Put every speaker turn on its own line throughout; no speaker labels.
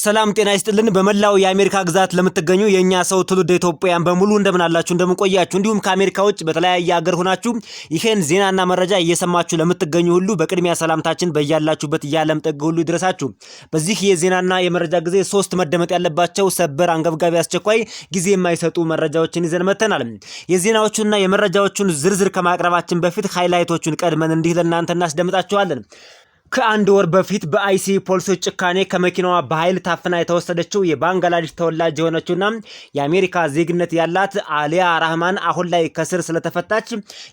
ሰላም ጤና ይስጥልን በመላው የአሜሪካ ግዛት ለምትገኙ የኛ ሰው ትውልደ ኢትዮጵያውያን በሙሉ እንደምን አላችሁ እንደምን ቆያችሁ እንዲሁም ከአሜሪካ ውጭ በተለያየ ሀገር ሆናችሁ ይሄን ዜናና መረጃ እየሰማችሁ ለምትገኙ ሁሉ በቅድሚያ ሰላምታችን በያላችሁበት የዓለም ጥግ ሁሉ ይድረሳችሁ። በዚህ የዜናና የመረጃ ጊዜ ሶስት መደመጥ ያለባቸው ሰበር አንገብጋቢ አስቸኳይ ጊዜ የማይሰጡ መረጃዎችን ይዘን መተናል። የዜናዎቹና የመረጃዎቹን ዝርዝር ከማቅረባችን በፊት ሃይላይቶቹን ቀድመን እንዲህ ለእናንተ እናስደምጣችኋለን። ከአንድ ወር በፊት በአይሲ ፖሊሶች ጭካኔ ከመኪናዋ በኃይል ታፍና የተወሰደችው የባንግላዴሽ ተወላጅ የሆነችውና የአሜሪካ ዜግነት ያላት አሊያ ራህማን አሁን ላይ ከስር ስለተፈታች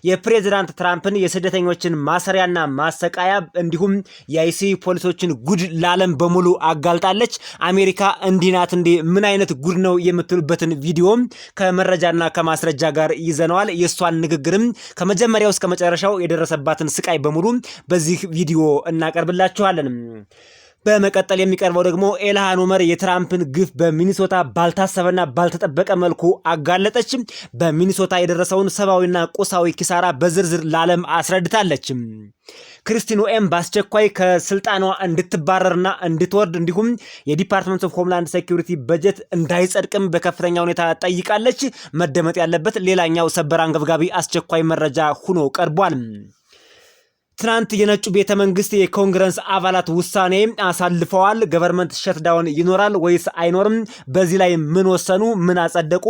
የፕሬዝዳንት ትራምፕን የስደተኞችን ማሰሪያና ማሰቃያ እንዲሁም የአይሲ ፖሊሶችን ጉድ ለዓለም በሙሉ አጋልጣለች። አሜሪካ እንዲህ ናት እንዴ? ምን አይነት ጉድ ነው የምትሉበትን ቪዲዮ ከመረጃና ከማስረጃ ጋር ይዘነዋል። የሷን ንግግርም ከመጀመሪያው እስከ መጨረሻው የደረሰባትን ስቃይ በሙሉ በዚህ ቪዲዮ እናቀርብላችኋለን። በመቀጠል የሚቀርበው ደግሞ ኢልሃን ኡመር የትራምፕን ግፍ በሚኒሶታ ባልታሰበና ባልተጠበቀ መልኩ አጋለጠች። በሚኒሶታ የደረሰውን ሰብአዊና ቁሳዊ ኪሳራ በዝርዝር ለዓለም አስረድታለች። ክሪስቲን ኖኤም በአስቸኳይ ከስልጣኗ እንድትባረርና እንድትወርድ እንዲሁም የዲፓርትመንት ኦፍ ሆምላንድ ሴኩሪቲ በጀት እንዳይጸድቅም በከፍተኛ ሁኔታ ጠይቃለች። መደመጥ ያለበት ሌላኛው ሰበር አንገብጋቢ አስቸኳይ መረጃ ሆኖ ቀርቧል። ትናንት የነጩ ቤተ መንግስት የኮንግረስ አባላት ውሳኔ አሳልፈዋል። ገቨርንመንት ሸትዳውን ይኖራል ወይስ አይኖርም? በዚህ ላይ ምን ወሰኑ? ምን አጸደቁ?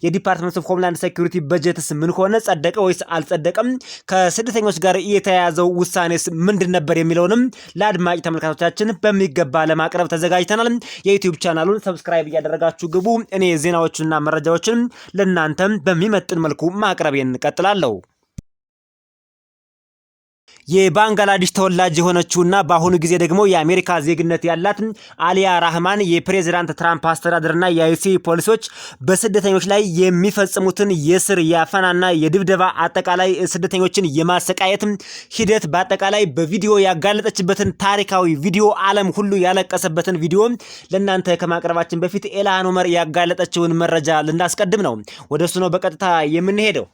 የዲፓርትመንት ኦፍ ሆምላንድ ሴኩሪቲ በጀትስ ምን ሆነ? ጸደቀ ወይስ አልጸደቀም? ከስደተኞች ጋር የተያያዘው ውሳኔስ ምንድን ነበር የሚለውንም ለአድማጭ ተመልካቾቻችን በሚገባ ለማቅረብ ተዘጋጅተናል። የዩቲዩብ ቻናሉን ሰብስክራይብ እያደረጋችሁ ግቡ። እኔ ዜናዎችንና መረጃዎችን ለእናንተም በሚመጥን መልኩ ማቅረቤን እንቀጥላለሁ። የባንግላዴሽ ተወላጅ የሆነችውና በአሁኑ ጊዜ ደግሞ የአሜሪካ ዜግነት ያላት አሊያ ራህማን የፕሬዝዳንት ትራምፕ አስተዳደርና የአይሲ ፖሊሶች በስደተኞች ላይ የሚፈጽሙትን የስር ያፈናና የድብደባ አጠቃላይ ስደተኞችን የማሰቃየት ሂደት በአጠቃላይ በቪዲዮ ያጋለጠችበትን ታሪካዊ ቪዲዮ ዓለም ሁሉ ያለቀሰበትን ቪዲዮ ለእናንተ ከማቅረባችን በፊት ኢልሃን ኡመር ያጋለጠችውን መረጃ ልናስቀድም ነው። ወደሱ ነው በቀጥታ የምንሄደው።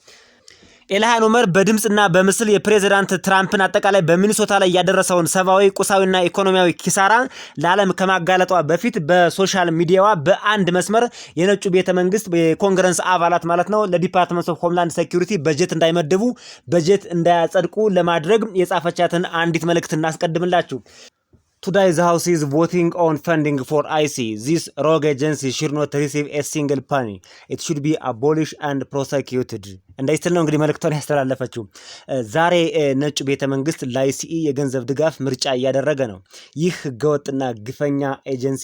ኢልሃን ኡመር በድምጽና በምስል የፕሬዝዳንት ትራምፕን አጠቃላይ በሚኒሶታ ላይ ያደረሰውን ሰብአዊ ቁሳዊና ኢኮኖሚያዊ ኪሳራ ለዓለም ከማጋለጧ በፊት በሶሻል ሚዲያዋ በአንድ መስመር የነጩ ቤተ መንግስት የኮንግረስ አባላት ማለት ነው ለዲፓርትመንት ኦፍ ሆምላንድ ሴኩሪቲ በጀት እንዳይመድቡ በጀት እንዳያጸድቁ ለማድረግ የጻፈቻትን አንዲት መልእክት እናስቀድምላችሁ። Today the House is voting on funding for IC. This rogue agency should not receive a single penny. It should be abolished and prosecuted. እንዳይስተል ነው እንግዲህ መልእክቷን ያስተላለፈችው። ዛሬ ነጭ ቤተ መንግስት ለአይሲኢ የገንዘብ ድጋፍ ምርጫ እያደረገ ነው። ይህ ህገወጥና ግፈኛ ኤጀንሲ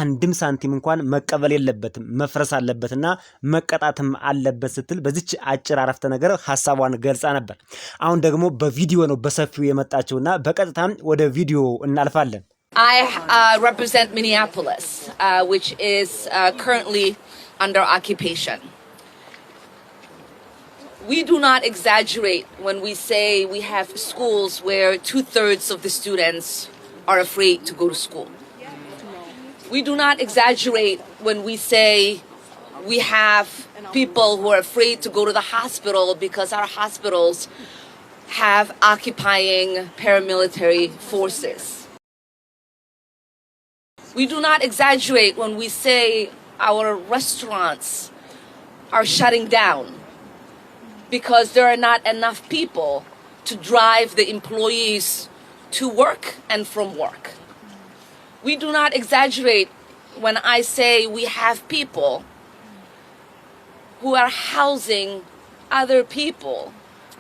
አንድም ሳንቲም እንኳን መቀበል የለበትም፣ መፍረስ አለበትና መቀጣትም አለበት ስትል በዚች አጭር አረፍተ ነገር ሐሳቧን ገልጻ ነበር። አሁን ደግሞ በቪዲዮ ነው በሰፊው የመጣችውና በቀጥታ ወደ ቪዲዮ እናልፋለን።
I represent Minneapolis, which is currently under occupation. We do not exaggerate when we say we have schools where 2/3 of the students are afraid to go to school. We do not exaggerate when we say we have people who are afraid to go to the hospital because our hospitals have occupying paramilitary forces. We do not exaggerate when we say our restaurants are shutting down because there are not enough people to drive the employees to work and from work. We do not exaggerate when I say we have people who are housing other people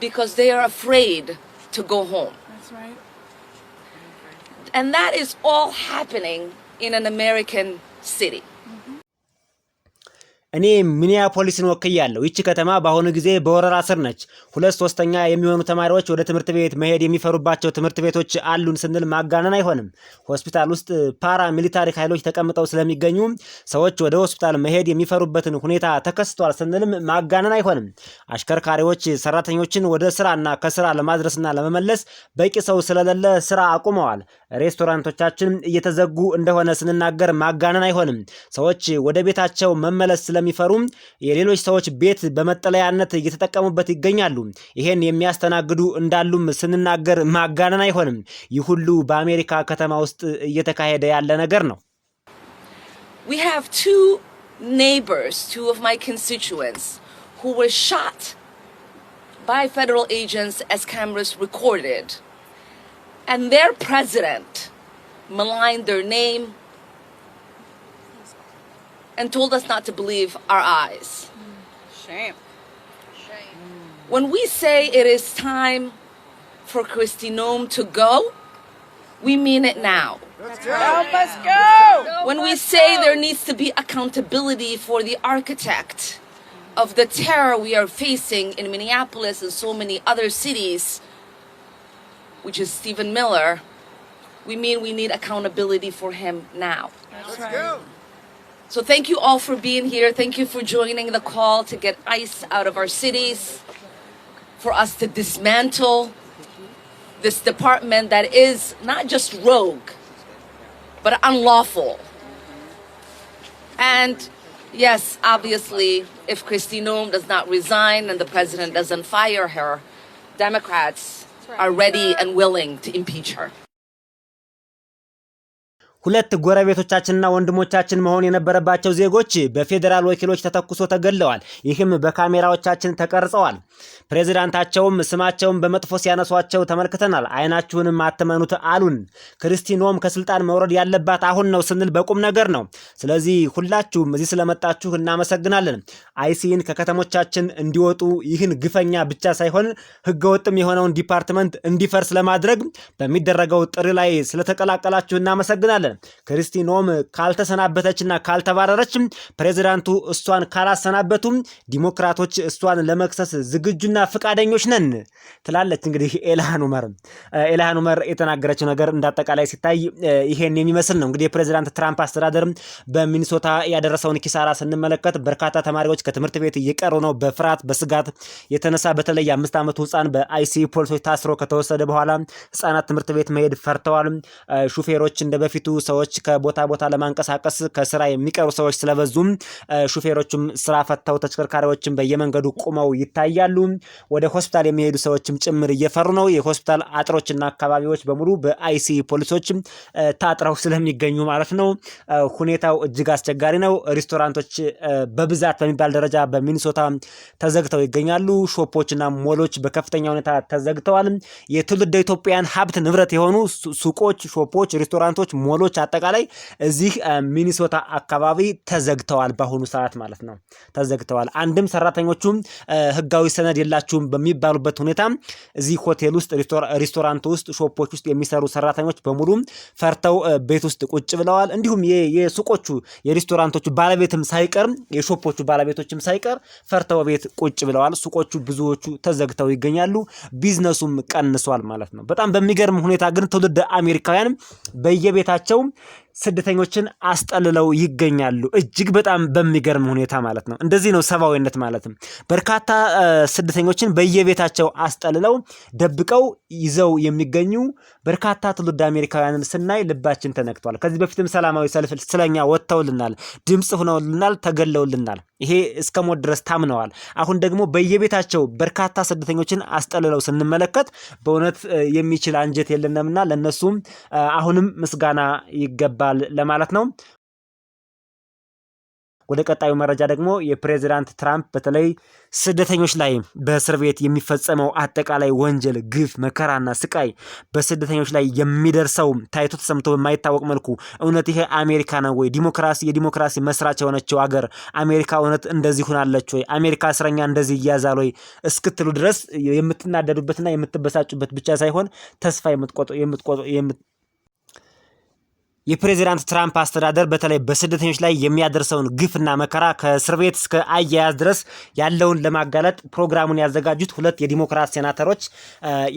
because they are afraid to go home.
That's right.
And that is all happening in an American city.
እኔ ሚኒያፖሊስን ወክያለሁ። ይቺ ከተማ በአሁኑ ጊዜ በወረራ ስር ነች። 2/3 የሚሆኑ ተማሪዎች ወደ ትምህርት ቤት መሄድ የሚፈሩባቸው ትምህርት ቤቶች አሉን ስንል ማጋነን አይሆንም። ሆስፒታል ውስጥ ፓራ ሚሊታሪ ኃይሎች ተቀምጠው ስለሚገኙ ሰዎች ወደ ሆስፒታል መሄድ የሚፈሩበትን ሁኔታ ተከስቷል ስንልም ማጋነን አይሆንም። አሽከርካሪዎች ሰራተኞችን ወደ ስራና ከስራ ለማድረስና ለመመለስ በቂ ሰው ስለሌለ ስራ አቁመዋል። ሬስቶራንቶቻችን እየተዘጉ እንደሆነ ስንናገር ማጋነን አይሆንም። ሰዎች ወደ ቤታቸው መመለስ ስለሚፈሩ የሌሎች ሰዎች ቤት በመጠለያነት እየተጠቀሙበት ይገኛሉ። ይሄን የሚያስተናግዱ እንዳሉም ስንናገር ማጋነን አይሆንም። ይህ ሁሉ በአሜሪካ ከተማ ውስጥ እየተካሄደ ያለ ነገር ነው።
We have two neighbors, two of my constituents, who were shot by federal agents as cameras recorded. And their president maligned their name and told us not to believe our eyes.
Shame.
When we say it is time for Kristi Noem to go, we mean it now.
Let's go.
When we say there needs to be accountability for the architect of the terror we are facing in Minneapolis and so many other cities, which is Stephen Miller, we mean we need accountability for him now.
Let's go.
So thank you all for being here. Thank you for joining the call to get ICE out of our cities, for us to dismantle this department that is not just rogue, but unlawful. And yes, obviously, if Kristi Noem does not resign and the president doesn't fire her, Democrats are ready and willing to impeach her.
ሁለት ጎረቤቶቻችንና ወንድሞቻችን መሆን የነበረባቸው ዜጎች በፌደራል ወኪሎች ተተኩሶ ተገለዋል። ይህም በካሜራዎቻችን ተቀርጸዋል። ፕሬዝዳንታቸውም ስማቸውን በመጥፎ ሲያነሷቸው ተመልክተናል። አይናችሁንም አትመኑት አሉን። ክሪስቲ ኖም ከስልጣን መውረድ ያለባት አሁን ነው ስንል በቁም ነገር ነው። ስለዚህ ሁላችሁም እዚህ ስለመጣችሁ እናመሰግናለን። አይሲን ከከተሞቻችን እንዲወጡ ይህን ግፈኛ ብቻ ሳይሆን ህገወጥም የሆነውን ዲፓርትመንት እንዲፈርስ ለማድረግ በሚደረገው ጥሪ ላይ ስለተቀላቀላችሁ እናመሰግናለን። ክሪስቲ ኖም ካልተሰናበተችና ካልተባረረች ፕሬዝዳንቱ እሷን ካላሰናበቱ ዲሞክራቶች እሷን ለመክሰስ ዝግጁና ፍቃደኞች ነን ትላለች። እንግዲህ ኤልሃን ኡመር የተናገረችው ነገር እንዳጠቃላይ ሲታይ ይሄን የሚመስል ነው። እንግዲህ የፕሬዝዳንት ትራምፕ አስተዳደር በሚኒሶታ ያደረሰውን ኪሳራ ስንመለከት በርካታ ተማሪዎች ከትምህርት ቤት እየቀሩ ነው። በፍርሃት በስጋት የተነሳ በተለይ 5 ዓመቱ ህፃን በአይሲ ፖሊሶች ታስሮ ከተወሰደ በኋላ ህፃናት ትምህርት ቤት መሄድ ፈርተዋል። ሹፌሮች እንደበፊቱ ሰዎች ከቦታ ቦታ ለማንቀሳቀስ ከስራ የሚቀሩ ሰዎች ስለበዙም ሹፌሮችም ስራ ፈተው ተሽከርካሪዎችም በየመንገዱ ቆመው ይታያሉ። ወደ ሆስፒታል የሚሄዱ ሰዎችም ጭምር እየፈሩ ነው። የሆስፒታል አጥሮችና አካባቢዎች በሙሉ በአይሲ ፖሊሶች ታጥረው ስለሚገኙ ማለት ነው። ሁኔታው እጅግ አስቸጋሪ ነው። ሬስቶራንቶች በብዛት በሚባል ደረጃ በሚኒሶታ ተዘግተው ይገኛሉ። ሾፖችና ሞሎች በከፍተኛ ሁኔታ ተዘግተዋል። የትውልደ ኢትዮጵያን ሀብት ንብረት የሆኑ ሱቆች፣ ሾፖች፣ ሬስቶራንቶች፣ ሞሎች አጠቃላይ እዚህ ሚኒሶታ አካባቢ ተዘግተዋል። በአሁኑ ሰዓት ማለት ነው ተዘግተዋል። አንድም ሰራተኞቹም ህጋዊ ሰነድ የላችሁም በሚባሉበት ሁኔታ እዚህ ሆቴል ውስጥ፣ ሬስቶራንት ውስጥ፣ ሾፖች ውስጥ የሚሰሩ ሰራተኞች በሙሉ ፈርተው ቤት ውስጥ ቁጭ ብለዋል። እንዲሁም የሱቆቹ የሬስቶራንቶቹ ባለቤትም ሳይቀር የሾፖቹ ባለቤቶችም ሳይቀር ፈርተው ቤት ቁጭ ብለዋል። ሱቆቹ ብዙዎቹ ተዘግተው ይገኛሉ። ቢዝነሱም ቀንሷል ማለት ነው። በጣም በሚገርም ሁኔታ ግን ትውልደ አሜሪካውያን በየቤታቸው ስደተኞችን አስጠልለው ይገኛሉ። እጅግ በጣም በሚገርም ሁኔታ ማለት ነው። እንደዚህ ነው ሰብአዊነት ማለት ነው። በርካታ ስደተኞችን በየቤታቸው አስጠልለው ደብቀው ይዘው የሚገኙ በርካታ ትውልደ አሜሪካውያንን ስናይ ልባችን ተነክቷል። ከዚህ በፊትም ሰላማዊ ሰልፍ ስለኛ ወጥተውልናል፣ ድምጽ ሆነውልናል፣ ተገለውልናል። ይሄ እስከ ሞት ድረስ ታምነዋል። አሁን ደግሞ በየቤታቸው በርካታ ስደተኞችን አስጠልለው ስንመለከት በእውነት የሚችል አንጀት የለንምና ለነሱም አሁንም ምስጋና ይገባል ለማለት ነው። ወደ ቀጣዩ መረጃ ደግሞ የፕሬዝዳንት ትራምፕ በተለይ ስደተኞች ላይ በእስር ቤት የሚፈጸመው አጠቃላይ ወንጀል፣ ግፍ፣ መከራና ስቃይ በስደተኞች ላይ የሚደርሰው ታይቶ ተሰምቶ በማይታወቅ መልኩ እውነት ይሄ አሜሪካ ነው ወይ? የዲሞክራሲ መስራች የሆነችው ሀገር አሜሪካ እውነት እንደዚህ ሆናለች ወይ? አሜሪካ እስረኛ እንደዚህ ይያዛል ወይ እስክትሉ ድረስ የምትናደዱበትና የምትበሳጩበት ብቻ ሳይሆን ተስፋ የፕሬዝዳንት ትራምፕ አስተዳደር በተለይ በስደተኞች ላይ የሚያደርሰውን ግፍና መከራ ከእስር ቤት እስከ አያያዝ ድረስ ያለውን ለማጋለጥ ፕሮግራሙን ያዘጋጁት ሁለት የዲሞክራት ሴናተሮች፣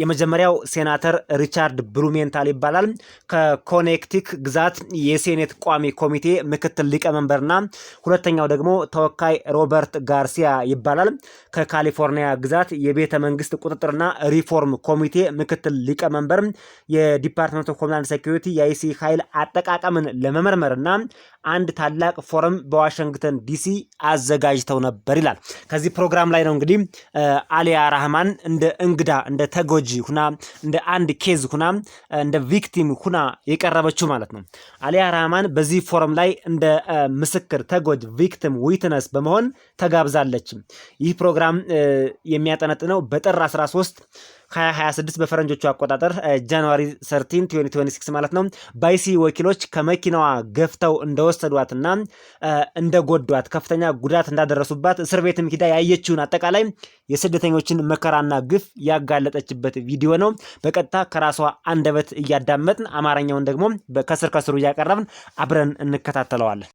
የመጀመሪያው ሴናተር ሪቻርድ ብሉሜንታል ይባላል። ከኮኔክቲክ ግዛት የሴኔት ቋሚ ኮሚቴ ምክትል ሊቀመንበርና ሁለተኛው ደግሞ ተወካይ ሮበርት ጋርሲያ ይባላል። ከካሊፎርኒያ ግዛት የቤተ መንግስት ቁጥጥርና ሪፎርም ኮሚቴ ምክትል ሊቀመንበር፣ የዲፓርትመንት ኦፍ ሆምላንድ ሴኩሪቲ የአይሲ ኃይል አጠቃቀምን ለመመርመርና አንድ ታላቅ ፎረም በዋሽንግተን ዲሲ አዘጋጅተው ነበር ይላል። ከዚህ ፕሮግራም ላይ ነው እንግዲህ አሊያ ራህማን እንደ እንግዳ እንደ ተጎጂ ሁና እንደ አንድ ኬዝ ሁና እንደ ቪክቲም ሁና የቀረበችው ማለት ነው። አሊያ ራህማን በዚህ ፎረም ላይ እንደ ምስክር ተጎጂ ቪክቲም ዊትነስ በመሆን ተጋብዛለች። ይህ ፕሮግራም የሚያጠነጥነው በጥር 13 2026 በፈረንጆቹ አቆጣጠር ጃንዋሪ 13 2026 ማለት ነው ባይሲ ወኪሎች ከመኪናዋ ገፍተው እንደወሰዷትና እንደጎዷት ከፍተኛ ጉዳት እንዳደረሱባት እስር ቤትም ሂዳ ያየችውን አጠቃላይ የስደተኞችን መከራና ግፍ ያጋለጠችበት ቪዲዮ ነው። በቀጥታ ከራሷ አንደበት እያዳመጥን አማርኛውን ደግሞ ከስሩ እያቀረብን አብረን እንከታተለዋለን።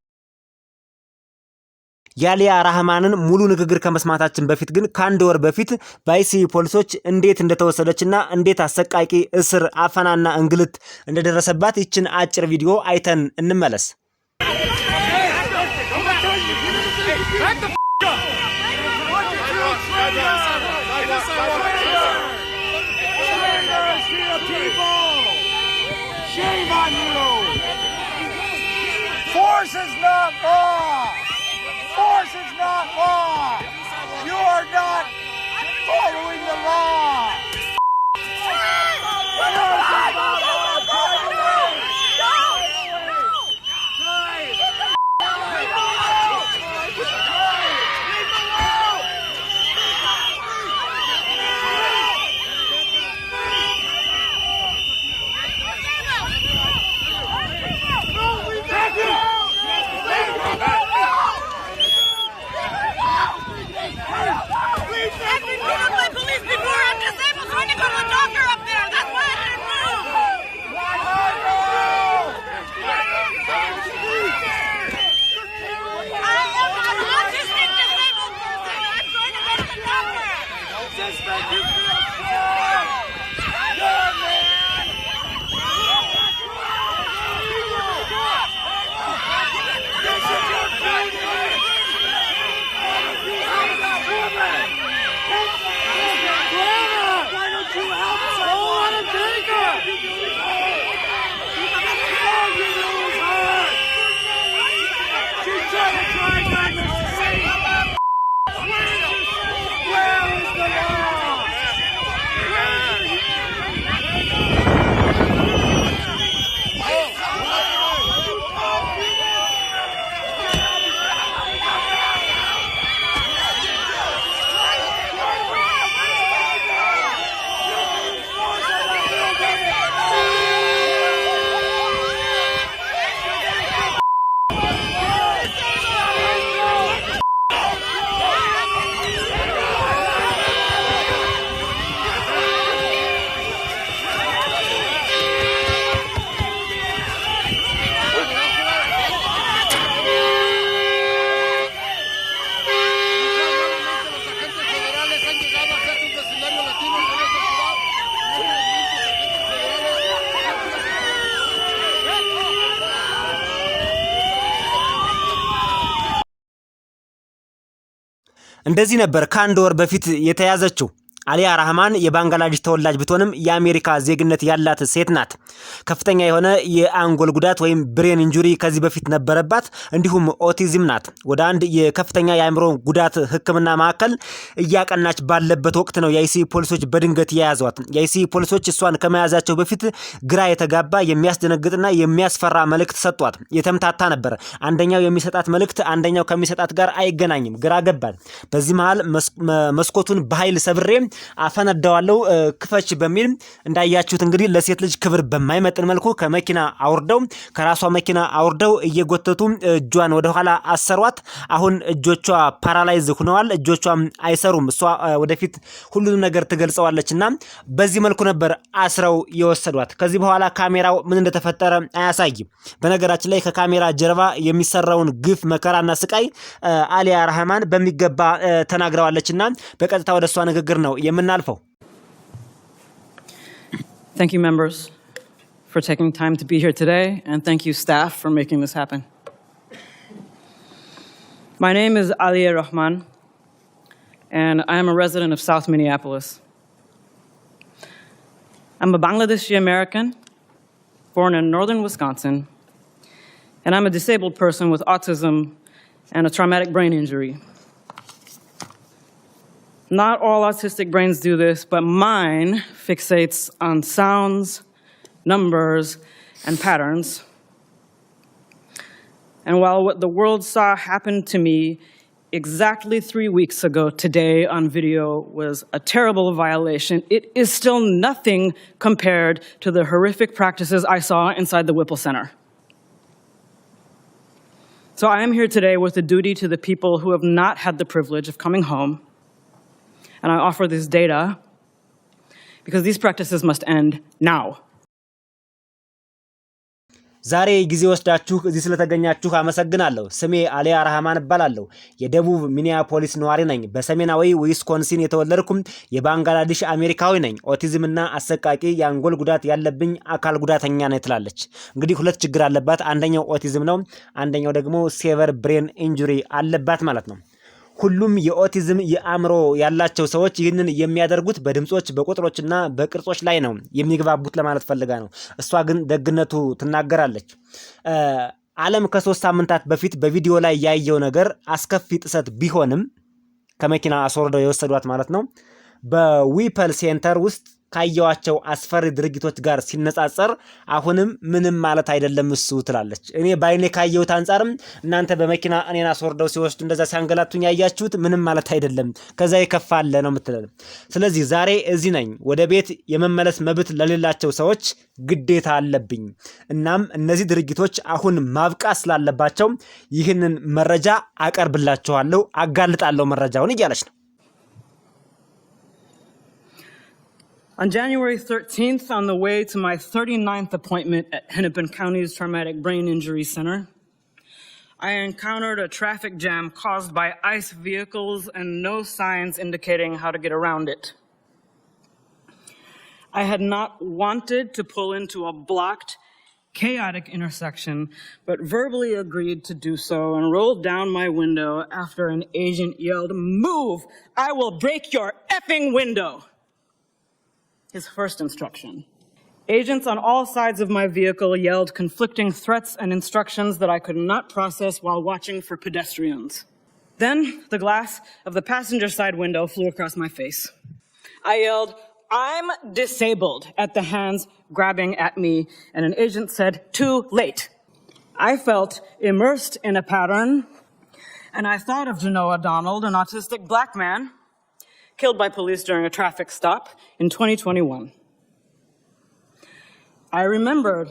የአሊያ ራህማንን ሙሉ ንግግር ከመስማታችን በፊት ግን ከአንድ ወር በፊት በአይሲ ፖሊሶች እንዴት እንደተወሰደችና እንዴት አሰቃቂ እስር አፈናና እንግልት እንደደረሰባት ይችን አጭር ቪዲዮ አይተን እንመለስ።
Force is not law. Force is not law. You are not following the law.
እንደዚህ ነበር ከአንድ ወር በፊት የተያዘችው። አሊያ ራህማን የባንግላዴሽ ተወላጅ ብትሆንም የአሜሪካ ዜግነት ያላት ሴት ናት። ከፍተኛ የሆነ የአንጎል ጉዳት ወይም ብሬን ኢንጁሪ ከዚህ በፊት ነበረባት። እንዲሁም ኦቲዝም ናት። ወደ አንድ የከፍተኛ የአእምሮ ጉዳት ሕክምና ማዕከል እያቀናች ባለበት ወቅት ነው የአይሲ ፖሊሶች በድንገት የያዟት። የአይሲ ፖሊሶች እሷን ከመያዛቸው በፊት ግራ የተጋባ የሚያስደነግጥና የሚያስፈራ መልእክት ሰጧት። የተምታታ ነበር። አንደኛው የሚሰጣት መልእክት አንደኛው ከሚሰጣት ጋር አይገናኝም። ግራ ገባል። በዚህ መሃል መስኮቱን በኃይል ሰብሬ አፈነዳዋለሁ ክፈች በሚል እንዳያችሁት እንግዲህ ለሴት ልጅ ክብር በማይመጥን መልኩ ከመኪና አውርደው ከራሷ መኪና አውርደው እየጎተቱ እጇን ወደ ኋላ አሰሯት። አሁን እጆቿ ፓራላይዝ ሆነዋል። እጆቿም አይሰሩም። እሷ ወደፊት ሁሉንም ነገር ትገልጸዋለችና በዚህ መልኩ ነበር አስረው የወሰዷት። ከዚህ በኋላ ካሜራው ምን እንደተፈጠረ አያሳይም። በነገራችን ላይ ከካሜራ ጀርባ የሚሰራውን ግፍ መከራና ስቃይ አሊያ ራህማን በሚገባ ተናግረዋለችና በቀጥታ ወደ እሷ ንግግር ነው የምናልፈው።
Thank you, members, for taking time to be here today, and thank you, staff, for making this happen. My name is Alia Rahman, and I am a resident of South Minneapolis. I'm a Bangladeshi American, born in northern Wisconsin, And I'm a disabled person with autism and a traumatic brain injury. Not all autistic brains do this, but mine fixates on sounds, numbers, and patterns. And while what the world saw happen to me exactly 3 weeks ago today on video was a terrible violation, it is still nothing compared to the horrific practices I saw inside the Whipple Center. So I am here today with a duty to the people who have not had the privilege of coming home, and I offer this data because these practices must end now.
ዛሬ ጊዜ ወስዳችሁ እዚህ ስለተገኛችሁ አመሰግናለሁ። ስሜ አሊያ ረህማን እባላለሁ። የደቡብ ሚኒያፖሊስ ነዋሪ ነኝ። በሰሜናዊ ዊስኮንሲን የተወለድኩ የባንግላዴሽ አሜሪካዊ ነኝ። ኦቲዝም እና አሰቃቂ የአንጎል ጉዳት ያለብኝ አካል ጉዳተኛ ነኝ ትላለች። እንግዲህ ሁለት ችግር አለባት። አንደኛው ኦቲዝም ነው፣ አንደኛው ደግሞ ሴቨር ብሬን ኢንጁሪ አለባት ማለት ነው። ሁሉም የኦቲዝም የአእምሮ ያላቸው ሰዎች ይህንን የሚያደርጉት በድምጾች በቁጥሮችና በቅርጾች ላይ ነው የሚግባቡት ለማለት ፈልጋ ነው። እሷ ግን ደግነቱ ትናገራለች። ዓለም ከ3 ሳምንታት በፊት በቪዲዮ ላይ ያየው ነገር አስከፊ ጥሰት ቢሆንም ከመኪና አስወርደው የወሰዷት ማለት ነው። በዊፐል ሴንተር ውስጥ ካየዋቸው አስፈሪ ድርጊቶች ጋር ሲነጻጸር አሁንም ምንም ማለት አይደለም እሱ ትላለች። እኔ ባይኔ ካየሁት አንፃርም እናንተ በመኪና እኔን አስወርደው ሲወስዱ እንደዛ ሲያንገላቱኝ ያያችሁት ምንም ማለት አይደለም፣ ከዛ ይከፋል ነው የምትለው። ስለዚህ ዛሬ እዚህ ነኝ። ወደ ቤት የመመለስ መብት ለሌላቸው ሰዎች ግዴታ አለብኝ። እናም እነዚህ ድርጊቶች አሁን ማብቃት ስላለባቸው ይህንን መረጃ አቀርብላችኋለሁ፣ አጋልጣለሁ መረጃውን እያለች ነው።
On January 13th, on the way to my 39th appointment at Hennepin County's Traumatic Brain Injury Center, I encountered a traffic jam caused by ICE vehicles and no signs indicating how to get around it. I had not wanted to pull into a blocked, chaotic intersection, but verbally agreed to do so and rolled down my window after an agent yelled, "Move! I will break your effing window!" His first instruction. Agents on all sides of my vehicle yelled conflicting threats and instructions that I could not process while watching for pedestrians. Then the glass of the passenger side window flew across my face. I yelled, "I'm disabled," at the hands grabbing at me, and an agent said, "Too late." I felt immersed in a pattern, and I thought of Genoa Donald, an autistic black man killed by police during a traffic stop in 2021. I remembered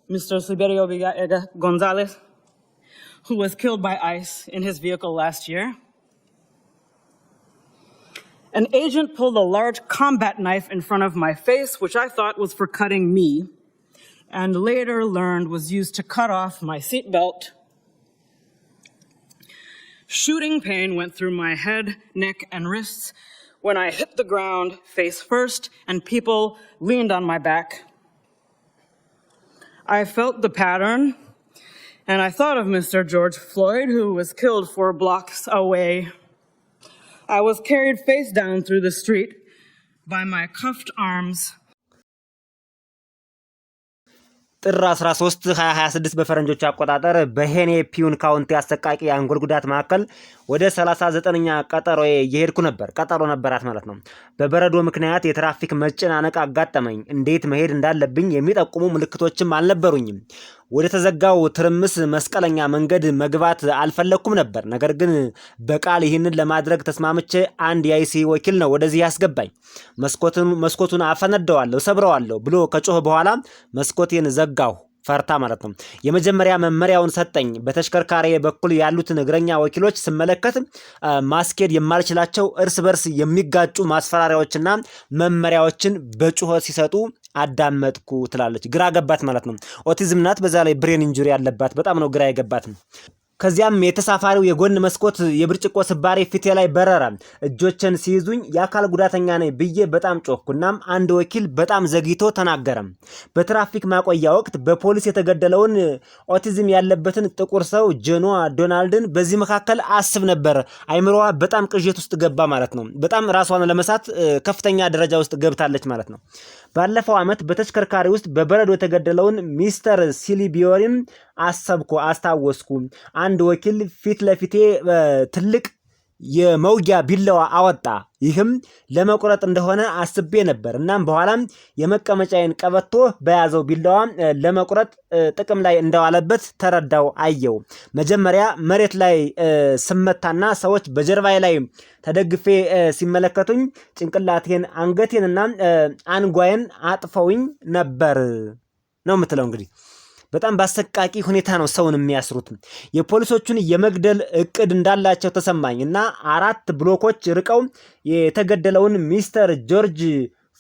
Mr. Silverio Vega Gonzalez, who was killed by ICE in his vehicle last year. An agent pulled a large combat knife in front of my face, which I thought was for cutting me, and later learned was used to cut off my seatbelt. Shooting pain went through my head, neck, and wrists when I hit the ground face first and people leaned on my back. I felt the pattern, and I thought of Mr. George Floyd, who was killed 4 blocks away. I was carried face down through the street by my cuffed arms.
ጥር 13 2026 በፈረንጆች አቆጣጠር በሄኔፒውን ካውንቲ አሰቃቂ የአንጎል ጉዳት ማዕከል ወደ 39ኛ ቀጠሮዬ እየሄድኩ ነበር። ቀጠሮ ነበራት ማለት ነው። በበረዶ ምክንያት የትራፊክ መጨናነቅ አጋጠመኝ። እንዴት መሄድ እንዳለብኝ የሚጠቁሙ ምልክቶችም አልነበሩኝም። ወደ ተዘጋው ትርምስ መስቀለኛ መንገድ መግባት አልፈለኩም ነበር። ነገር ግን በቃል ይህንን ለማድረግ ተስማምቼ አንድ የአይሲ ወኪል ነው ወደዚህ ያስገባኝ። መስኮቱን አፈነደዋለሁ፣ ሰብረዋለሁ ብሎ ከጮህ በኋላ መስኮቴን ዘጋሁ። ፈርታ ማለት ነው። የመጀመሪያ መመሪያውን ሰጠኝ። በተሽከርካሪ በኩል ያሉትን እግረኛ ወኪሎች ስመለከት ማስኬድ የማልችላቸው እርስ በርስ የሚጋጩ ማስፈራሪያዎችና መመሪያዎችን በጩኸት ሲሰጡ አዳመጥኩ ትላለች። ግራ ገባት ማለት ነው። ኦቲዝም ናት፣ በዛ ላይ ብሬን ኢንጁሪ ያለባት። በጣም ነው ግራ የገባት። ከዚያም የተሳፋሪው የጎን መስኮት የብርጭቆ ስባሪ ፊቴ ላይ በረረ። እጆችን ሲይዙኝ የአካል ጉዳተኛ ነኝ ብዬ በጣም ጮህኩናም አንድ ወኪል በጣም ዘግይቶ ተናገረ። በትራፊክ ማቆያ ወቅት በፖሊስ የተገደለውን ኦቲዝም ያለበትን ጥቁር ሰው ጆኖዋ ዶናልድን በዚህ መካከል አስብ ነበር። አይምሮዋ በጣም ቅዠት ውስጥ ገባ ማለት ነው። በጣም ራሷን ለመሳት ከፍተኛ ደረጃ ውስጥ ገብታለች ማለት ነው። ባለፈው ዓመት በተሽከርካሪ ውስጥ በበረዶ የተገደለውን ሚስተር ሲሊቢዮሪን አስታወስኩ። አንድ ወኪል ፊት ለፊቴ ትልቅ የመውጊያ ቢላዋ አወጣ። ይህም ለመቁረጥ እንደሆነ አስቤ ነበር። እናም በኋላም የመቀመጫዬን ቀበቶ በያዘው ቢላዋ ለመቁረጥ ጥቅም ላይ እንደዋለበት ተረዳው አየው። መጀመሪያ መሬት ላይ ስመታና ሰዎች በጀርባዬ ላይ ተደግፌ ሲመለከቱኝ ጭንቅላቴን፣ አንገቴንና አንጓዬን አጥፈውኝ ነበር ነው የምትለው እንግዲህ በጣም በአሰቃቂ ሁኔታ ነው ሰውን የሚያስሩት። የፖሊሶቹን የመግደል እቅድ እንዳላቸው ተሰማኝ እና 4 ብሎኮች ርቀው የተገደለውን ሚስተር ጆርጅ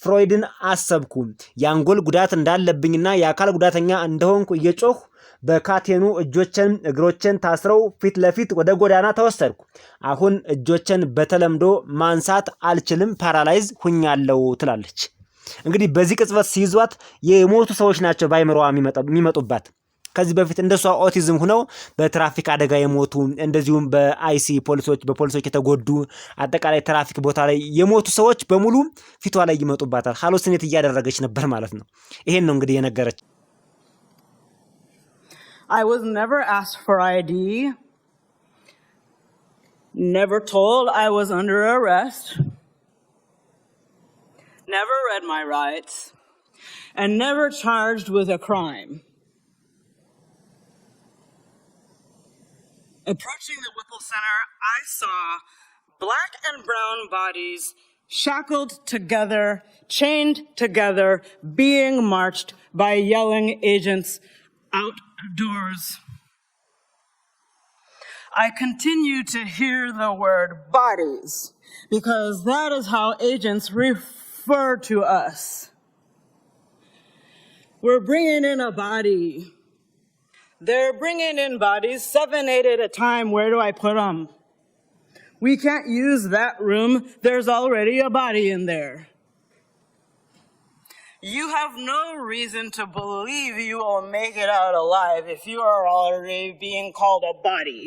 ፍሎይድን አሰብኩ። የአንጎል ጉዳት እንዳለብኝና የአካል ጉዳተኛ እንደሆንኩ እየጮሁ በካቴኑ እጆችን እግሮችን ታስረው ፊት ለፊት ወደ ጎዳና ተወሰድኩ። አሁን እጆችን በተለምዶ ማንሳት አልችልም፣ ፓራላይዝ ሁኛለሁ ትላለች። እንግዲህ በዚህ ቅጽበት ሲይዟት የሞቱ ሰዎች ናቸው ባይምሮዋ የሚመጡባት። ከዚህ በፊት እንደሷ ኦቲዝም ሆነው በትራፊክ አደጋ የሞቱ እንደዚሁም በፖሊሶች የተጎዱ አጠቃላይ ትራፊክ ቦታ ላይ የሞቱ ሰዎች በሙሉ ፊቷ ላይ ይመጡባታል። ሃሉሲኔት እያደረገች ነበር ማለት ነው። ይሄን ነው እንግዲህ የነገረች።
I was never asked for ID, never told I was under arrest, never read my rights, and never charged with a crime. Approaching the Whipple Center, I saw black and brown bodies shackled together, chained together, being marched by yelling agents outdoors. I continue to hear the word bodies because that is how agents refer to us. We're bringing in a body. They're bringing in bodies, 7, 8 at a time. Where do I put them? We can't use that room. There's already a body in there. You have no reason to believe you will make it out alive if you are already being called a body.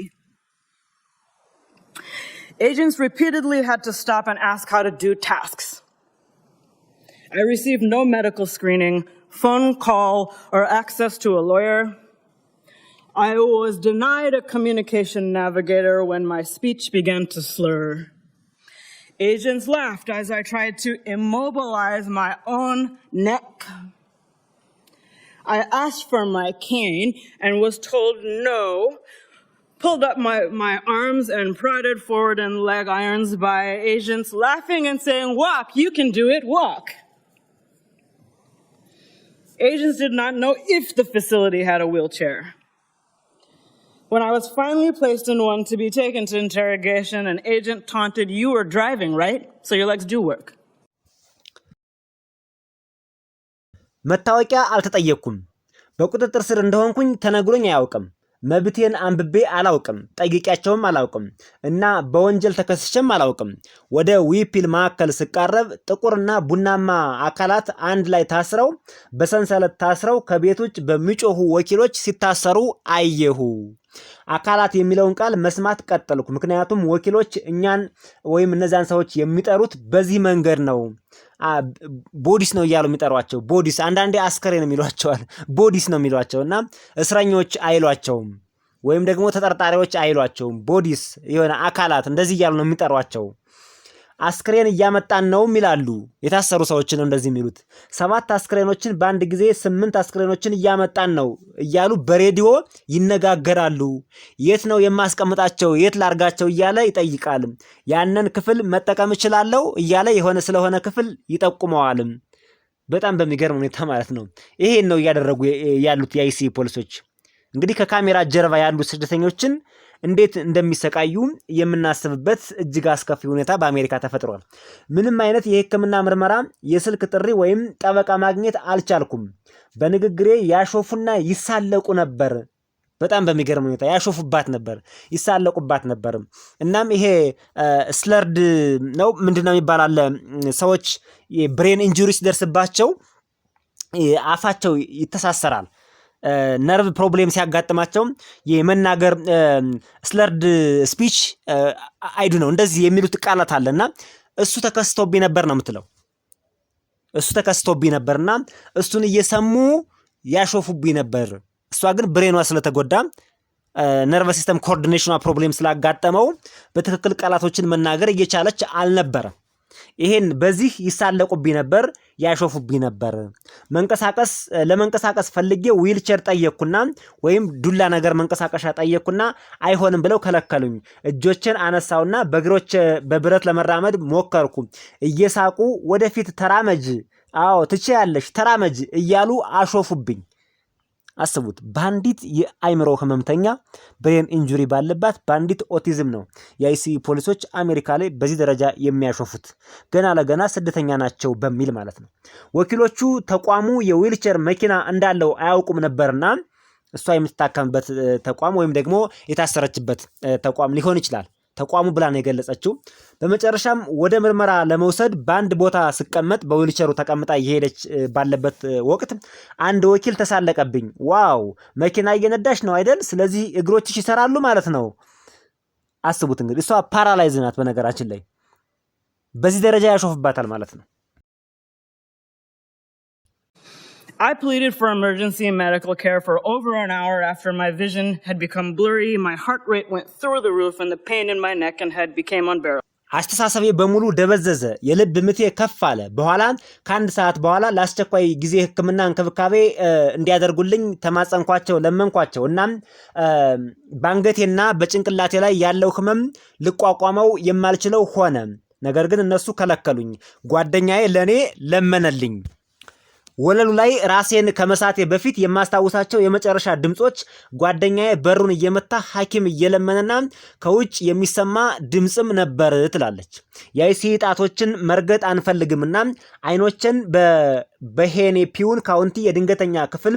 Agents repeatedly had to stop and ask how to do tasks. I received no medical screening, phone call, or access to a lawyer. I was denied a communication navigator when my speech began to slur. Agents laughed as I tried to immobilize my own neck. I asked for my cane and was told no, pulled up my arms and prodded forward in leg irons by agents laughing and saying, "Walk, you can do it, walk." Agents did not know if the facility had a wheelchair. When I was finally placed in one to be taken to interrogation, an agent taunted, "You were driving, right? So your legs do work."
መታወቂያ አልተጠየቅኩም። በቁጥጥር ስር እንደሆንኩኝ ተነግሮኝ አያውቅም። መብቴን አንብቤ አላውቅም፣ ጠይቄያቸውም አላውቅም እና በወንጀል ተከስሼም አላውቅም። ወደ ዊፒል ማዕከል ስቃረብ ጥቁርና ቡናማ አካላት አንድ ላይ ታስረው በሰንሰለት ታስረው ከቤት ውጭ በሚጮሁ ወኪሎች ሲታሰሩ አየሁ። አካላት የሚለውን ቃል መስማት ቀጠልኩ። ምክንያቱም ወኪሎች እኛን ወይም እነዛን ሰዎች የሚጠሩት በዚህ መንገድ ነው። ቦዲስ ነው እያሉ የሚጠሯቸው። ቦዲስ አንዳንዴ አስከሬን የሚሏቸዋል። ቦዲስ ነው የሚሏቸው እና እስረኞች አይሏቸውም፣ ወይም ደግሞ ተጠርጣሪዎች አይሏቸውም። ቦዲስ የሆነ አካላት እንደዚህ እያሉ ነው የሚጠሯቸው። አስክሬን እያመጣን ነው ይላሉ። የታሰሩ ሰዎችን እንደዚህ የሚሉት 7 አስክሬኖችን በአንድ ጊዜ 8 አስክሬኖችን እያመጣን ነው እያሉ በሬዲዮ ይነጋገራሉ። የት ነው የማስቀምጣቸው፣ የት ላርጋቸው እያለ ይጠይቃል። ያንን ክፍል መጠቀም እችላለሁ እያለ የሆነ ስለሆነ ክፍል ይጠቁመዋል። በጣም በሚገርም ሁኔታ ማለት ነው። ይሄን ነው እያደረጉ ያሉት የአይሲ ፖሊሶች። እንግዲህ ከካሜራ ጀርባ ያሉ ስደተኞችን እንዴት እንደሚሰቃዩ የምናስብበት እጅግ አስከፊ ሁኔታ በአሜሪካ ተፈጥሯል። ምንም አይነት የሕክምና ምርመራ፣ የስልክ ጥሪ ወይም ጠበቃ ማግኘት አልቻልኩም። በንግግሬ ያሾፉና ይሳለቁ ነበር። በጣም በሚገርም ሁኔታ ያሾፉባት ነበር፣ ይሳለቁባት ነበር። እናም ይሄ ስለርድ ነው ምንድነው የሚባል ሰዎች ብሬን ኢንጁሪ ሲደርስባቸው አፋቸው ይተሳሰራል። ነርቭ ፕሮብሌም ሲያጋጥማቸው የመናገር ስለርድ ስፒች አይዱ ነው እንደዚህ የሚሉት ቃላት አለና እሱ ተከስቶብኝ ነበር ነው የምትለው። እሱ ተከስቶብኝ ነበርና እሱን እየሰሙ ያሾፉብኝ ነበር። እሷ ግን ብሬኗ ስለተጎዳ ነርቨስ ሲስተም ኮኦርዲኔሽኗ ፕሮብሌም ስላጋጠመው በትክክል ቃላቶችን መናገር እየቻለች አልነበረም። ይሄን በዚህ ይሳለቁብኝ ነበር፣ ያሾፉብኝ ነበር። ለመንቀሳቀስ ፈልጌ ዊልቸር ጠየቅኩና ወይም ዱላ ነገር መንቀሳቀሻ ጠየቅኩና አይሆንም ብለው ከለከሉኝ። እጆችን አነሳውና በእግሮች በብረት ለመራመድ ሞከርኩ። እየሳቁ ወደፊት ተራመጅ፣ አዎ ትችያለሽ፣ ተራመጅ እያሉ አሾፉብኝ። አስቡት፣ ባንዲት የአይምሮ ህመምተኛ ብሬን ኢንጁሪ ባለባት ባንዲት ኦቲዝም ነው የአይሲዩ ፖሊሶች አሜሪካ ላይ በዚህ ደረጃ የሚያሾፉት ገና ለገና ስደተኛ ናቸው በሚል ማለት ነው። ወኪሎቹ ተቋሙ የዊልቸር መኪና እንዳለው አያውቁም ነበርና እሷ የምትታከምበት ተቋም ወይም ደግሞ የታሰረችበት ተቋም ሊሆን ይችላል ተቋሙ ብላ ነው የገለጸችው። በመጨረሻም ወደ ምርመራ ለመውሰድ በአንድ ቦታ ስቀመጥ በዊልቸሩ ተቀምጣ እየሄደች ባለበት ወቅት አንድ ወኪል ተሳለቀብኝ። ዋው መኪና እየነዳሽ ነው አይደል? ስለዚህ እግሮችሽ ይሰራሉ ማለት ነው። አስቡት እንግዲህ እሷ ፓራላይዝ ናት። በነገራችን ላይ በዚህ ደረጃ ያሾፍባታል ማለት ነው።
I pleaded for emergency and medical care for over an hour after my vision had become blurry, my heart rate went through the roof, and the pain in my neck and head became unbearable.
አስተሳሰቤ በሙሉ ደበዘዘ፣ የልብ ምቴ ከፍ አለ። በኋላ ከአንድ ሰዓት በኋላ ለአስቸኳይ ጊዜ ሕክምና እንክብካቤ እንዲያደርጉልኝ ተማጸንኳቸው፣ ለመንኳቸው። እናም ባንገቴና በጭንቅላቴ ላይ ያለው ህመም ልቋቋመው የማልችለው ሆነ። ነገር ግን እነሱ ከለከሉኝ። ጓደኛዬ ለኔ ለመነልኝ። ወለሉ ላይ ራሴን ከመሳቴ በፊት የማስታውሳቸው የመጨረሻ ድምጾች ጓደኛዬ በሩን እየመታ ሐኪም እየለመነና ከውጭ የሚሰማ ድምጽም ነበር ትላለች። የአይሲዩ ጣቶችን መርገጥ አንፈልግምና አይኖችን በሄኔፒውን ካውንቲ የድንገተኛ ክፍል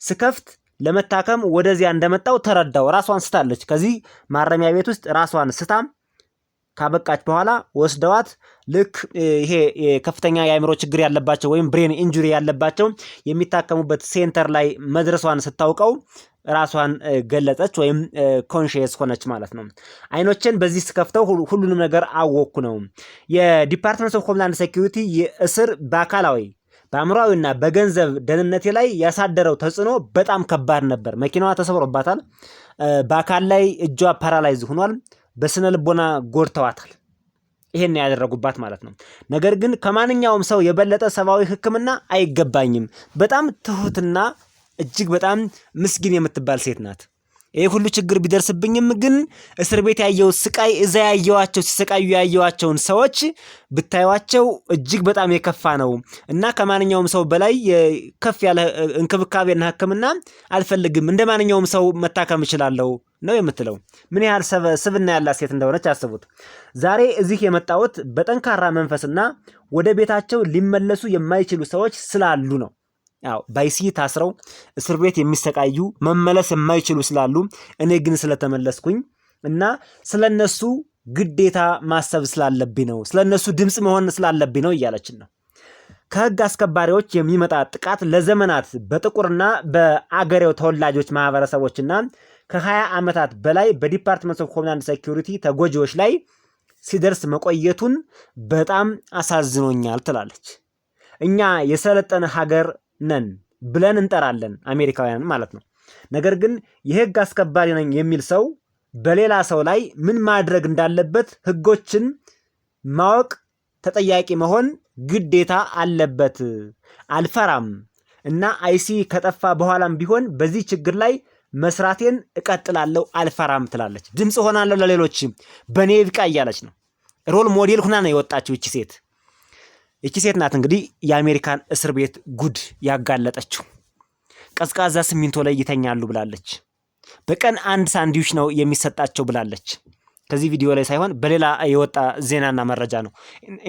ስከፍት ለመታከም ወደዚያ እንደመጣው ተረዳው። ራሷን ስታለች። ከዚህ ማረሚያ ቤት ውስጥ ራሷን ስታ ካበቃች በኋላ ወስደዋት ልክ ይሄ ከፍተኛ የአእምሮ ችግር ያለባቸው ወይም ብሬን ኢንጁሪ ያለባቸው የሚታከሙበት ሴንተር ላይ መድረሷን ስታውቀው ራሷን ገለጸች ወይም ኮንሺየስ ሆነች ማለት ነው። አይኖችን በዚህ ስከፍተው ሁሉንም ነገር አወቅኩ ነው። የዲፓርትመንት ኦፍ ሆምላንድ ሴኩሪቲ የእስር በአካላዊ በአእምሯዊና በገንዘብ ደህንነቴ ላይ ያሳደረው ተጽዕኖ በጣም ከባድ ነበር። መኪናዋ ተሰብሮባታል። በአካል ላይ እጇ ፓራላይዝ ሆኗል። በስነ ልቦና ጎድተዋታል። ይሄን ያደረጉባት ማለት ነው። ነገር ግን ከማንኛውም ሰው የበለጠ ሰብአዊ ሕክምና አይገባኝም። በጣም ትሁትና እጅግ በጣም ምስኪን የምትባል ሴት ናት። ይሄ ሁሉ ችግር ቢደርስብኝም ግን እስር ቤት ያየው ስቃይ እዛ ያየዋቸው ሲሰቃዩ ያየዋቸውን ሰዎች ብታዩዋቸው እጅግ በጣም የከፋ ነው እና ከማንኛውም ሰው በላይ ከፍ ያለ እንክብካቤና ሕክምና አልፈልግም፣ እንደ ማንኛውም ሰው መታከም እችላለሁ ነው የምትለው። ምን ያህል ስብዕና ያላት ሴት እንደሆነች አስቡት። ዛሬ እዚህ የመጣሁት በጠንካራ መንፈስና ወደ ቤታቸው ሊመለሱ የማይችሉ ሰዎች ስላሉ ነው። ያው በአይሲዩ ታስረው እስር ቤት የሚሰቃዩ መመለስ የማይችሉ ስላሉ እኔ ግን ስለተመለስኩኝ እና ስለነሱ ግዴታ ማሰብ ስላለብኝ ነው፣ ስለነሱ ድምጽ መሆን ስላለብኝ ነው እያለችን ነው። ከህግ አስከባሪዎች የሚመጣ ጥቃት ለዘመናት በጥቁርና በአገሬው ተወላጆች ማህበረሰቦችና ከ20 ዓመታት በላይ በዲፓርትመንት ኦፍ ሆምላንድ ሴኩሪቲ ተጎጂዎች ላይ ሲደርስ መቆየቱን በጣም አሳዝኖኛል ትላለች። እኛ የሰለጠነ ሀገር ነን ብለን እንጠራለን አሜሪካውያን ማለት ነው። ነገር ግን የህግ አስከባሪ ነኝ የሚል ሰው በሌላ ሰው ላይ ምን ማድረግ እንዳለበት ህጎችን ማወቅ፣ ተጠያቂ መሆን ግዴታ አለበት። አልፈራም እና አይሲዩ ከጠፋ በኋላም ቢሆን በዚህ ችግር ላይ መስራቴን እቀጥላለሁ፣ አልፈራም ትላለች። ድምፅ ሆናለሁ ለሌሎች፣ በኔ ይብቃ እያለች ነው። ሮል ሞዴል ሁና ነው የወጣችው እቺ ሴት። እቺ ሴት ናት እንግዲህ የአሜሪካን እስር ቤት ጉድ ያጋለጠችው። ቀዝቃዛ ሲሚንቶ ላይ ይተኛሉ ብላለች። በቀን አንድ ሳንድዊች ነው የሚሰጣቸው ብላለች። ከዚህ ቪዲዮ ላይ ሳይሆን በሌላ የወጣ ዜናና መረጃ ነው።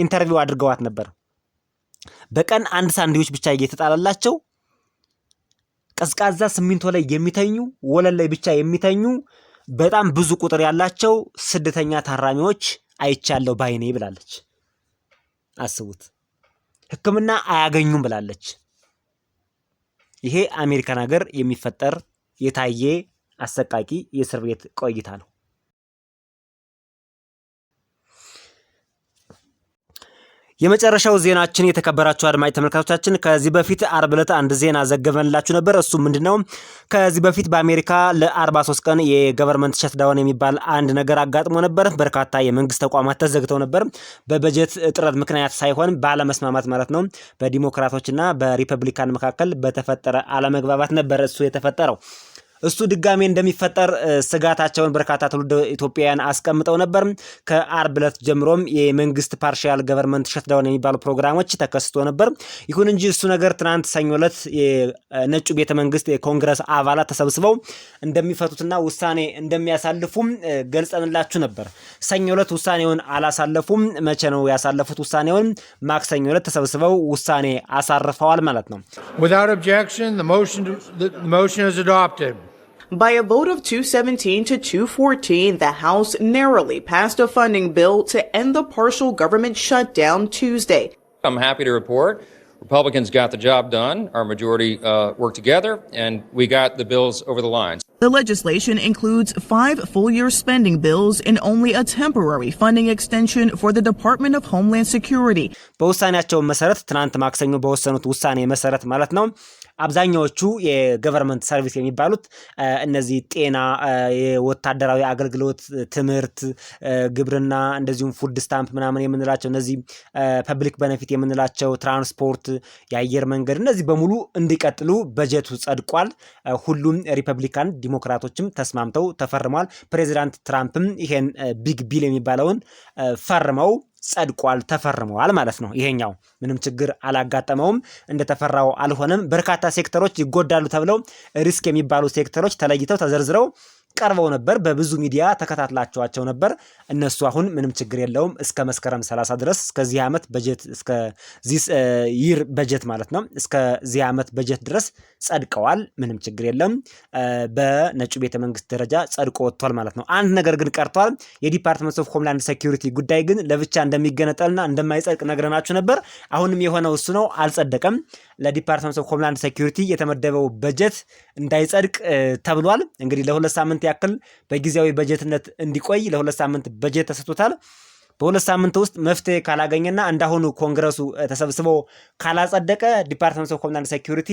ኢንተርቪው አድርገዋት ነበር። በቀን አንድ ሳንድዊች ብቻ እየተጣላላቸው ቀዝቃዛ ሲሚንቶ ላይ የሚተኙ ወለል ላይ ብቻ የሚተኙ በጣም ብዙ ቁጥር ያላቸው ስደተኛ ታራሚዎች አይቻለሁ ባይኔ ብላለች። አስቡት። ሕክምና አያገኙም ብላለች። ይሄ አሜሪካን ሀገር የሚፈጠር የታየ አሰቃቂ የእስር ቤት ቆይታ ነው። የመጨረሻው ዜናችን የተከበራችሁ አድማጭ ተመልካቾቻችን ከዚህ በፊት አርብ ዕለት አንድ ዜና ዘገበንላችሁ ነበር። እሱ ምንድነው? ከዚህ በፊት በአሜሪካ ለ43 ቀን የገቨርንመንት ሸትዳውን የሚባል አንድ ነገር አጋጥሞ ነበር። በርካታ የመንግስት ተቋማት ተዘግተው ነበር። በበጀት እጥረት ምክንያት ሳይሆን ባለመስማማት ማለት ነው። በዲሞክራቶችና በሪፐብሊካን መካከል በተፈጠረ አለመግባባት ነበር እሱ የተፈጠረው። እሱ ድጋሜ እንደሚፈጠር ስጋታቸውን በርካታ ትውልደ ኢትዮጵያውያን አስቀምጠው ነበር። ከአርብ ዕለት ጀምሮም የመንግስት ፓርሻል ገቨርንመንት ሸትዳውን የሚባሉ ፕሮግራሞች ተከስቶ ነበር። ይሁን እንጂ እሱ ነገር ትናንት ሰኞ ዕለት የነጩ ቤተ መንግስት የኮንግረስ አባላት ተሰብስበው እንደሚፈቱትና ውሳኔ እንደሚያሳልፉም ገልጸንላችሁ ነበር። ሰኞ ዕለት ውሳኔውን አላሳለፉም። መቼ ነው ያሳለፉት ውሳኔውን? ማክሰኞ ዕለት ተሰብስበው ውሳኔ አሳርፈዋል ማለት ነው።
Without objection, the motion is adopted.
By a vote of 217 to 214, the House narrowly passed a funding bill to end the partial government shutdown Tuesday.
I'm happy to report Republicans got the job done. Our majority worked together, and we got the bills over the line.
The legislation includes 5 full-year spending bills and only a temporary funding extension for the Department of Homeland Security.
በውሳኔያቸው መሰረት ትናንት ማክሰኞ በወሰኑት ውሳኔ መሰረት ማለት ነው አብዛኛዎቹ የገቨርንመንት ሰርቪስ የሚባሉት እነዚህ ጤና፣ የወታደራዊ አገልግሎት፣ ትምህርት፣ ግብርና እንደዚሁም ፉድ ስታምፕ ምናምን የምንላቸው እነዚህ ፐብሊክ ቤኔፊት የምንላቸው ትራንስፖርት፣ የአየር መንገድ እነዚህ በሙሉ እንዲቀጥሉ በጀቱ ጸድቋል። ሁሉም ሪፐብሊካን ዲሞክራቶችም ተስማምተው ተፈርመዋል። ፕሬዚዳንት ትራምፕም ይሄን ቢግ ቢል የሚባለውን ፈርመው ጸድቋል፣ ተፈርመዋል ማለት ነው። ይሄኛው ምንም ችግር አላጋጠመውም፣ እንደተፈራው አልሆነም። በርካታ ሴክተሮች ይጎዳሉ ተብለው ሪስክ የሚባሉ ሴክተሮች ተለይተው ተዘርዝረው ቀርበው ነበር። በብዙ ሚዲያ ተከታትላቸዋቸው ነበር። እነሱ አሁን ምንም ችግር የለውም እስከ መስከረም 30 ድረስ እስከዚህ ዓመት በጀት እስከዚህ ይር በጀት ማለት ነው እስከዚህ ዓመት በጀት ድረስ ጸድቀዋል። ምንም ችግር የለም። በነጩ ቤተ መንግስት ደረጃ ጸድቆ ወጥቷል ማለት ነው። አንድ ነገር ግን ቀርቷል። የዲፓርትመንት ኦፍ ሆምላንድ ሴኩሪቲ ጉዳይ ግን ለብቻ እንደሚገነጠልና እንደማይጸድቅ ነግረናችሁ ነበር። አሁንም የሆነው እሱ ነው። አልጸደቀም። ለዲፓርትመንት ኦፍ ሆምላንድ ሴኩሪቲ የተመደበው በጀት እንዳይጸድቅ ተብሏል። እንግዲህ ለሁለት ሳምንት ያክል በጊዜያዊ በጀትነት እንዲቆይ ለሁለት ሳምንት በጀት ተሰጥቶታል። በሁለት ሳምንት ውስጥ መፍትሄ ካላገኘና እንዳሁኑ ኮንግረሱ ተሰብስቦ ካላጸደቀ ዲፓርትመንት ኦፍ ሆምላንድ ሴኩሪቲ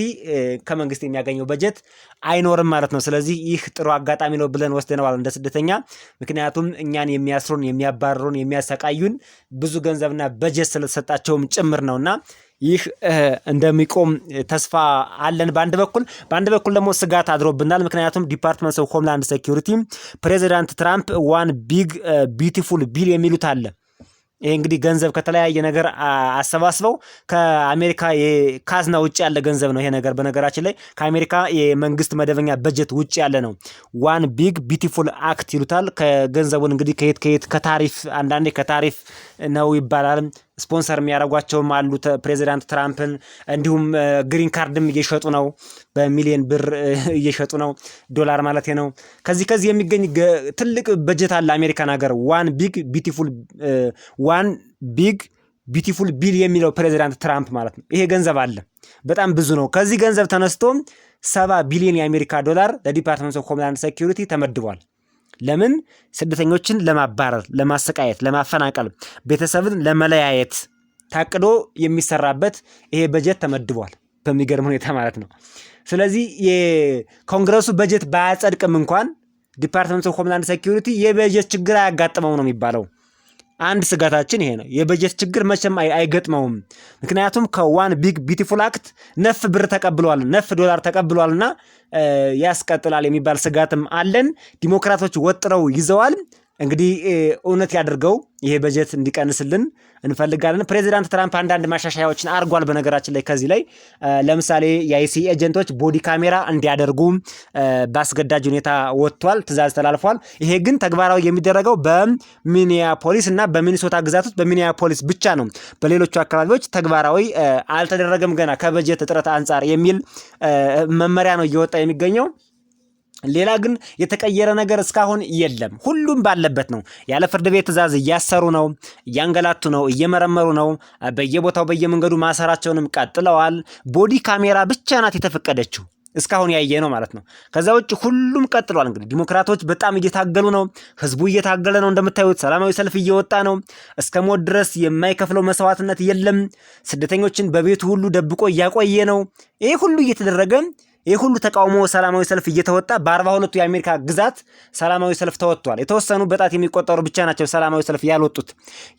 ከመንግስት የሚያገኘው በጀት አይኖርም ማለት ነው። ስለዚህ ይህ ጥሩ አጋጣሚ ነው ብለን ወስደነዋል እንደ ስደተኛ። ምክንያቱም እኛን የሚያስሩን፣ የሚያባርሩን፣ የሚያሰቃዩን ብዙ ገንዘብና በጀት ስለተሰጣቸውም ጭምር ነውና ይህ እንደሚቆም ተስፋ አለን በአንድ በኩል ደግሞ ስጋት አድሮብናል። ምክንያቱም ዲፓርትመንት ኦፍ ሆምላንድ ሴኩሪቲ ፕሬዚዳንት ትራምፕ ዋን ቢግ ቢዩቲፉል ቢል የሚሉት አለ። ይሄ እንግዲህ ገንዘብ ከተለያየ ነገር አሰባስበው ከአሜሪካ የካዝና ውጭ ያለ ገንዘብ ነው። ይሄ ነገር በነገራችን ላይ ከአሜሪካ የመንግስት መደበኛ በጀት ውጭ ያለ ነው። ዋን ቢግ ቢዩቲፉል አክት ይሉታል። ከገንዘቡን እንግዲህ ከየት ከታሪፍ አንዳንዴ ከታሪፍ ነው ይባላል። ስፖንሰር የሚያደርጓቸውም አሉ ፕሬዚዳንት ትራምፕን። እንዲሁም ግሪን ካርድም እየሸጡ ነው፣ በሚሊዮን ብር እየሸጡ ነው፣ ዶላር ማለት ነው። ከዚህ የሚገኝ ትልቅ በጀት አለ አሜሪካን ሀገር። ዋን ቢግ ቢዩቲፉል ቢል የሚለው ፕሬዚዳንት ትራምፕ ማለት ነው። ይሄ ገንዘብ አለ፣ በጣም ብዙ ነው። ከዚህ ገንዘብ ተነስቶ 70 ቢሊዮን የአሜሪካ ዶላር ለዲፓርትመንት ኦፍ ሆምላንድ ሴኩሪቲ ተመድቧል። ለምን? ስደተኞችን ለማባረር፣ ለማሰቃየት፣ ለማፈናቀል፣ ቤተሰብን ለመለያየት ታቅዶ የሚሰራበት ይሄ በጀት ተመድቧል። በሚገርም ሁኔታ ማለት ነው። ስለዚህ የኮንግረሱ በጀት ባያጸድቅም እንኳን ዲፓርትመንት ኦፍ ሆምላንድ ሴኩሪቲ የበጀት ችግር አያጋጥመው ነው የሚባለው። አንድ ስጋታችን ይሄ ነው። የበጀት ችግር መቼም አይገጥመውም። ምክንያቱም ከዋን ቢግ ቢዩቲፉል አክት ነፍ ብር ተቀብሏል፣ ነፍ ዶላር ተቀብሏልና ያስቀጥላል የሚባል ስጋትም አለን። ዲሞክራቶች ወጥረው ይዘዋል። እንግዲህ እውነት ያድርገው ይሄ በጀት እንዲቀንስልን እንፈልጋለን። ፕሬዚዳንት ትራምፕ አንዳንድ ማሻሻያዎችን አድርጓል። በነገራችን ላይ ከዚህ ላይ ለምሳሌ የአይሲ ኤጀንቶች ቦዲ ካሜራ እንዲያደርጉ በአስገዳጅ ሁኔታ ወጥቷል፣ ትዕዛዝ ተላልፏል። ይሄ ግን ተግባራዊ የሚደረገው በሚኒያፖሊስ እና በሚኒሶታ ግዛቶች በሚኒያፖሊስ ብቻ ነው። በሌሎቹ አካባቢዎች ተግባራዊ አልተደረገም ገና ከበጀት እጥረት አንጻር የሚል መመሪያ ነው እየወጣ የሚገኘው። ሌላ ግን የተቀየረ ነገር እስካሁን የለም። ሁሉም ባለበት ነው። ያለ ፍርድ ቤት ትዕዛዝ እያሰሩ ነው፣ እያንገላቱ ነው፣ እየመረመሩ ነው። በየቦታው በየመንገዱ ማሰራቸውንም ቀጥለዋል። ቦዲ ካሜራ ብቻ ናት የተፈቀደችው እስካሁን ያየ ነው ማለት ነው። ከዛ ውጭ ሁሉም ቀጥሏል። እንግዲህ ዲሞክራቶች በጣም እየታገሉ ነው። ህዝቡ እየታገለ ነው። እንደምታዩት ሰላማዊ ሰልፍ እየወጣ ነው። እስከ ሞት ድረስ የማይከፍለው መስዋዕትነት የለም። ስደተኞችን በቤቱ ሁሉ ደብቆ እያቆየ ነው። ይሄ ሁሉ እየተደረገ ይህ ሁሉ ተቃውሞ ሰላማዊ ሰልፍ እየተወጣ በ42ቱ የአሜሪካ ግዛት ሰላማዊ ሰልፍ ተወጥቷል። የተወሰኑ በጣት የሚቆጠሩ ብቻ ናቸው ሰላማዊ ሰልፍ ያልወጡት።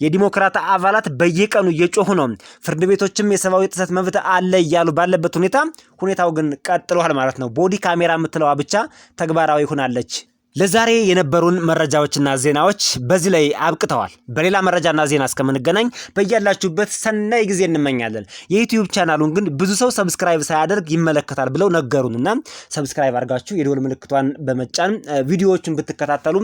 የዲሞክራት አባላት በየቀኑ እየጮሁ ነው። ፍርድ ቤቶችም የሰብአዊ ጥሰት መብት አለ እያሉ ባለበት ሁኔታው ግን ቀጥሏል ማለት ነው። ቦዲ ካሜራ የምትለዋ ብቻ ተግባራዊ ሆናለች። ለዛሬ የነበሩን መረጃዎችና ዜናዎች በዚህ ላይ አብቅተዋል። በሌላ መረጃና ዜና እስከምንገናኝ በያላችሁበት ሰናይ ጊዜ እንመኛለን። የዩቲዩብ ቻናሉን ግን ብዙ ሰው ሰብስክራይብ ሳያደርግ ይመለከታል ብለው ነገሩንና ሰብስክራይብ አድርጋችሁ የደወል ምልክቷን በመጫን ቪዲዮዎቹን ብትከታተሉ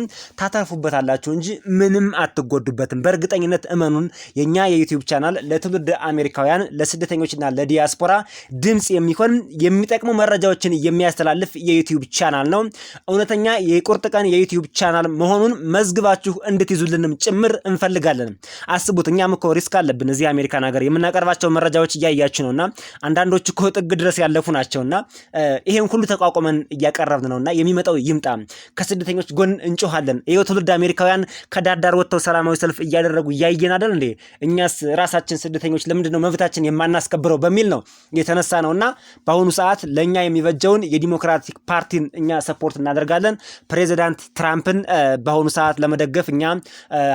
ታተርፉበታላችሁ እንጂ ምንም አትጎዱበትም። በእርግጠኝነት እመኑን። የኛ የዩቲዩብ ቻናል ለትውልድ አሜሪካውያን ለስደተኞችና ለዲያስፖራ ድምጽ የሚሆን የሚጠቅሙ መረጃዎችን የሚያስተላልፍ የዩቲዩብ ቻናል ነው። እውነተኛ የቁርጥ ቀን የዩቲዩብ ቻናል መሆኑን መዝግባችሁ እንድትይዙልንም ጭምር እንፈልጋለን። አስቡት፣ እኛም እኮ ሪስክ አለብን። እዚህ አሜሪካን ሀገር የምናቀርባቸው መረጃዎች እያያችሁ ነውና አንዳንዶቹ እኮ ጥግ ድረስ ያለፉ ናቸውና ይሄን ሁሉ ተቋቁመን እያቀረብን ነውና የሚመጣው ይምጣ። ከስደተኞች ጎን እንጮሃለን። ይሄው ትውልድ አሜሪካውያን ከዳርዳር ወጥተው ሰላማዊ ሰልፍ እያደረጉ እያየን አይደል እንዴ? እኛስ ራሳችን ስደተኞች ለምንድነው መብታችን የማናስከብረው በሚል ነው የተነሳ ነውና በአሁኑ ሰዓት ለኛ የሚበጀውን የዲሞክራቲክ ፓርቲን እኛ ሰፖርት እናደርጋለን። ፕሬዚዳንት ትራምፕን በአሁኑ ሰዓት ለመደገፍ እኛ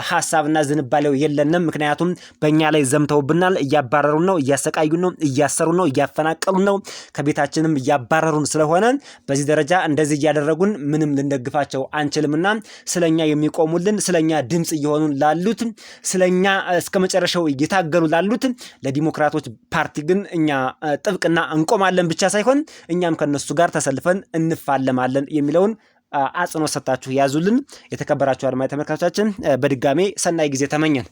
ሐሳብና ዝንባሌው የለንም። ምክንያቱም በእኛ ላይ ዘምተውብናል። እያባረሩን ነው፣ እያሰቃዩን ነው፣ እያሰሩን ነው፣ እያፈናቀሉን ነው፣ ከቤታችንም እያባረሩን ስለሆነ በዚህ ደረጃ እንደዚህ እያደረጉን ምንም ልንደግፋቸው አንችልምና ስለኛ የሚቆሙልን ስለኛ ድምጽ እየሆኑን ላሉት ስለኛ እስከ መጨረሻው እየታገሉ ላሉት ለዲሞክራቶች ፓርቲ ግን እኛ ጥብቅና እንቆማለን ብቻ ሳይሆን እኛም ከነሱ ጋር ተሰልፈን እንፋለማለን የሚለውን አጽንኦት ሰጣችሁ ያዙልን። የተከበራችሁ አድማጭ ተመልካቾቻችን በድጋሜ ሰናይ ጊዜ ተመኘን።